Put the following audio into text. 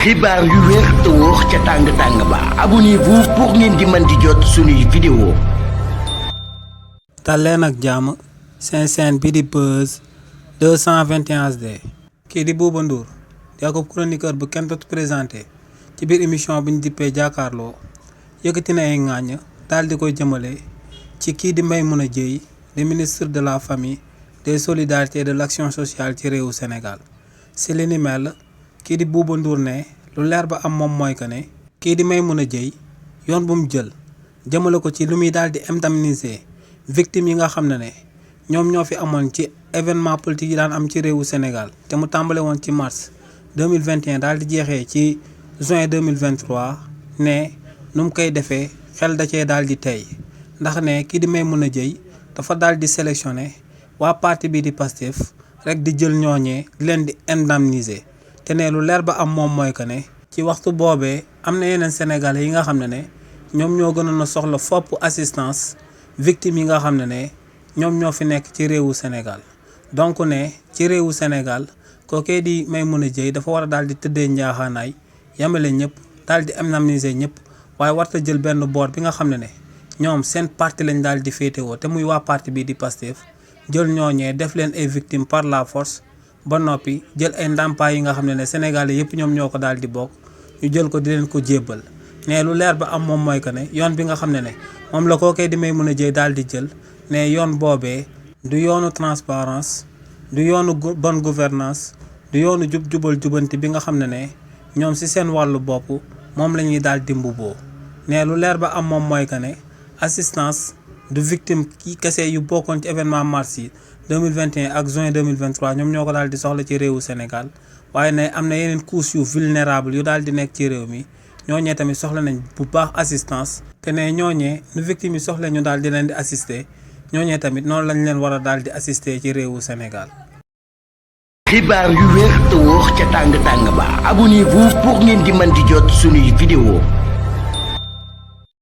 xibaar yu wér te wóor ca tàng ba abonnez-vous pour ngeen di mën di jot suñuy vidéo. dal leen ak jàmm seen chaîne bi di Buzz 221 HD. kii di Bouba Ndour di ak chroniqueur bu kenn dootu présenté ci biir émission bi ñu dippee jàkkaarloo yëkkati na ay ŋàññ daal di koy jëmale ci kii di Maimouna Dièye di ministre de la famille des solidarités et de l'action sociale ci réewu Sénégal. si li ni mel kii di Bouba Ndour ne lu leer ba am moom mooy que ne kii di Maimouna Dièye yoon bu mu jël jëmale ko ci lu muy daal di indemniser victimes yi nga xam ne ñoom ñoo fi amoon ci événement politique yi daan am ci réewu Sénégal te mu tàmbale woon ci mars 2021 daal di jeexee ci juin 2023 ne nu mu koy defee xel da cee daal di tey ndax ne kii di Maimouna Dièye dafa daal di sélectionné waa parti bi di Pastef rek di jël ñooñee di leen di indemniser te ne lu leer ba am moom mooy que ne ci waxtu boobee am na yeneen sénégalais yi nga xam ne ñoom ñoo gënoon a soxla fopp assistance victimes yi nga xam ne ñoom ñoo fi nekk ci réewu Sénégal. donc ne ci réewu Sénégal kookee di Maimouna Dièye dafa war a daal di tëddee njaaxaanaay yamale ñëpp daal di indemniser ñëpp waaye warta jël benn boor bi nga xam ne ñoom seen parti lañ daal di féetewoo te muy waa parti bii di Pastef jël ñooñee def leen ay victimes par la force ba noppi jël ay ndàmpaay yi nga xam ne sénégalais yëpp ñoom ñoo ko daal di bokk ñu jël ko di leen ko jébbal ne lu leer ba am moom mooy que ne yoon bi nga xam ne moom la kookee di Maimouna Dièye daal di jël ne yoon boobee du yoonu transparence du yoonu bonne gouvernance du yoonu jubal jubanti bi nga xam ne ñoom si seen wàllu bopp moom la ñuy daal di mbubboo ne lu leer ba am moom mooy que ne assistance du victime ki kese yu bokkoon ci événement mars yi 2021 ak juin 2023 ñoom ñoo ko daal di soxla ci réewu Sénégal waaye ne am na yeneen couches yu vulnérable yu daal di nekk ci réew mi ñooñee tamit soxla nañ bu baax assistance te ne ñooñee nu victime yi soxla ñu daal di leen di assister ñooñee tamit noonu lañ leen war a daal di assister ci réewu Sénégal. xibaar yu wér te wóor ca tàng ba abonnez-vous pour ngeen di mën di jot suñuy vidéo.